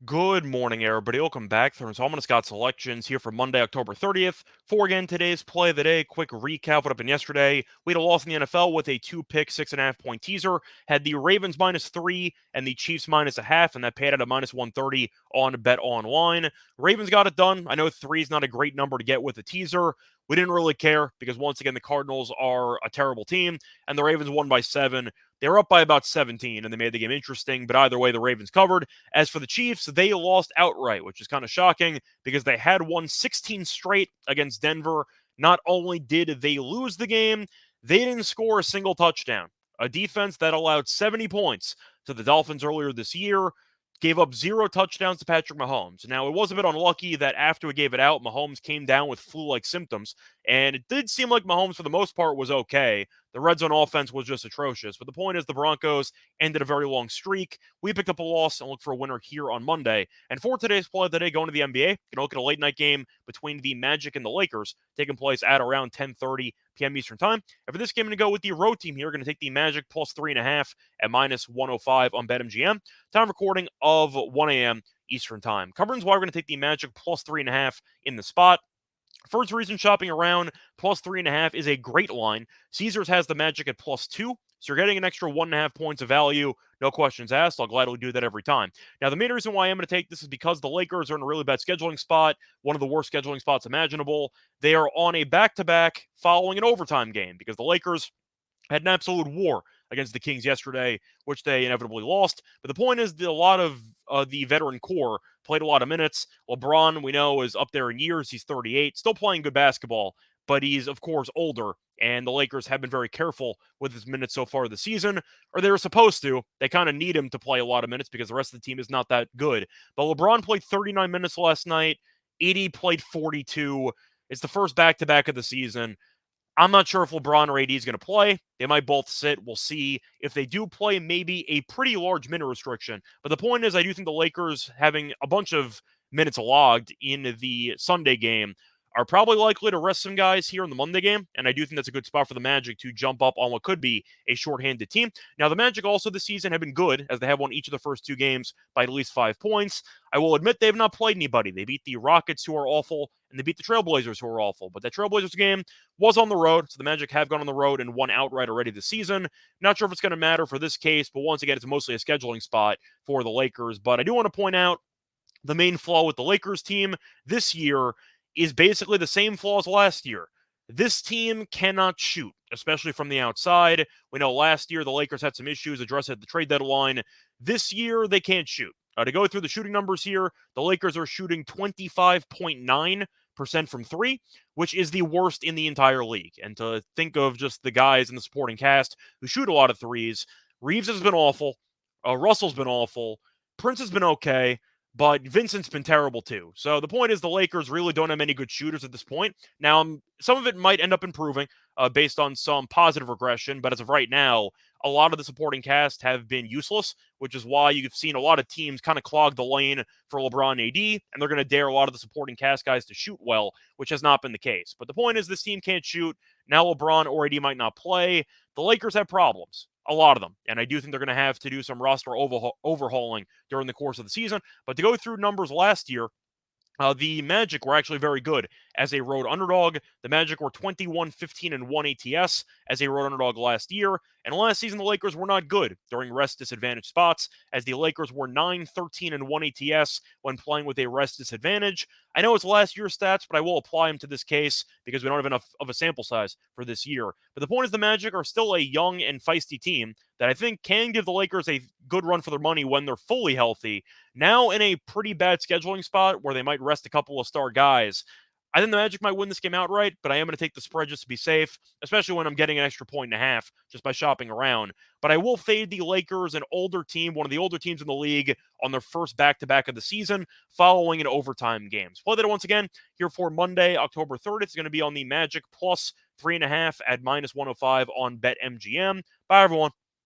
Good morning, everybody. Welcome back. Therm's Hallman Scott Selections here for Monday, October 30th. For again today's play of the day, quick recap what happened yesterday. We had a loss in the NFL with a two-pick, 6.5 point teaser. Had the Ravens -3 and the Chiefs -0.5, and that paid out at -130 on Bet Online. Ravens got it done. I know 3 is not a great number to get with a teaser. We didn't really care because once again, the Cardinals are a terrible team, and the Ravens won by 7. They were up by about 17, and they made the game interesting. But either way, the Ravens covered. As for the Chiefs, they lost outright, which is kind of shocking because they had won 16 straight against Denver. Not only did they lose the game, they didn't score a single touchdown. A defense that allowed 70 points to the Dolphins earlier this year gave up 0 touchdowns to Patrick Mahomes. Now, it was a bit unlucky that after he gave it out, Mahomes came down with flu-like symptoms, and it did seem like Mahomes, for the most part, was okay. The red zone offense was just atrocious. But the point is, the Broncos ended a very long streak. We picked up a loss and look for a winner here on Monday. And for today's play of the day, going to the NBA, going to look at a late night game between the Magic and the Lakers, taking place at around 10:30 p.m. Eastern Time. And for this game, I'm going to go with the road team here. Going to take the Magic +3.5 at -105 on BetMGM. Time recording of 1 a.m. Eastern Time. Covering why we're going to take the Magic +3.5 in the spot. First reason shopping around, +3.5 is a great line. Caesars has the Magic at +2, so you're getting an extra 1.5 points of value. No questions asked. I'll gladly do that every time. Now, the main reason why I'm going to take this is because the Lakers are in a really bad scheduling spot, one of the worst scheduling spots imaginable. They are on a back-to-back following an overtime game because the Lakers had an absolute war against the Kings yesterday, which they inevitably lost. But the point is that a lot of the veteran core played a lot of minutes. LeBron, we know, is up there in years. He's 38, still playing good basketball, but he's, of course, older. And the Lakers have been very careful with his minutes so far this season, or they were supposed to. They kind of need him to play a lot of minutes because the rest of the team is not that good. But LeBron played 39 minutes last night. 80 played 42. It's the first back-to-back of the season. I'm not sure if LeBron or AD is going to play. They might both sit. We'll see. If they do play, maybe a pretty large minute restriction. But the point is, I do think the Lakers having a bunch of minutes logged in the Sunday game are probably likely to rest some guys here in the Monday game. And I do think that's a good spot for the Magic to jump up on what could be a shorthanded team. Now, the Magic also this season have been good as they have won each of the first 2 games by at least 5 points. I will admit they have not played anybody. They beat the Rockets, who are awful, and they beat the Trailblazers, who are awful. But that Trailblazers game was on the road, so the Magic have gone on the road and won outright already this season. Not sure if it's going to matter for this case, but once again, it's mostly a scheduling spot for the Lakers. But I do want to point out the main flaw with the Lakers team this year is basically the same flaw as last year. This team cannot shoot, especially from the outside. We know last year the Lakers had some issues addressed at the trade deadline. This year, they can't shoot. To go through the shooting numbers here, the Lakers are shooting 25.9% from three, which is the worst in the entire league. And to think of just the guys in the supporting cast who shoot a lot of threes, Reeves has been awful. Russell's been awful. Prince has been okay. But Vincent's been terrible too. So the point is the Lakers really don't have many good shooters at this point. Now, some of it might end up improving based on some positive regression, but as of right now, a lot of the supporting cast have been useless, which is why you've seen a lot of teams kind of clog the lane for LeBron and AD, and they're going to dare a lot of the supporting cast guys to shoot well, which has not been the case. But the point is this team can't shoot. Now LeBron or AD might not play. The Lakers have problems. A lot of them. And I do think they're going to have to do some roster overhauling during the course of the season. But to go through numbers last year, the Magic were actually very good as a road underdog. The Magic were 21-15-1 ATS as a road underdog last year. And last season, the Lakers were not good during rest disadvantage spots, as the Lakers were 9-13-1 ATS when playing with a rest disadvantage. I know it's last year's stats, but I will apply them to this case because we don't have enough of a sample size for this year. But the point is, the Magic are still a young and feisty team that I think can give the Lakers a good run for their money when they're fully healthy. Now in a pretty bad scheduling spot where they might rest a couple of star guys, I think the Magic might win this game outright, but I am going to take the spread just to be safe, especially when I'm getting an extra 1.5 just by shopping around. But I will fade the Lakers, an older team, one of the older teams in the league, on their first back-to-back of the season, following an overtime game. So play that once again here for Monday, October 30th. It's going to be on the Magic plus 3.5 at -105 on BetMGM. Bye, everyone.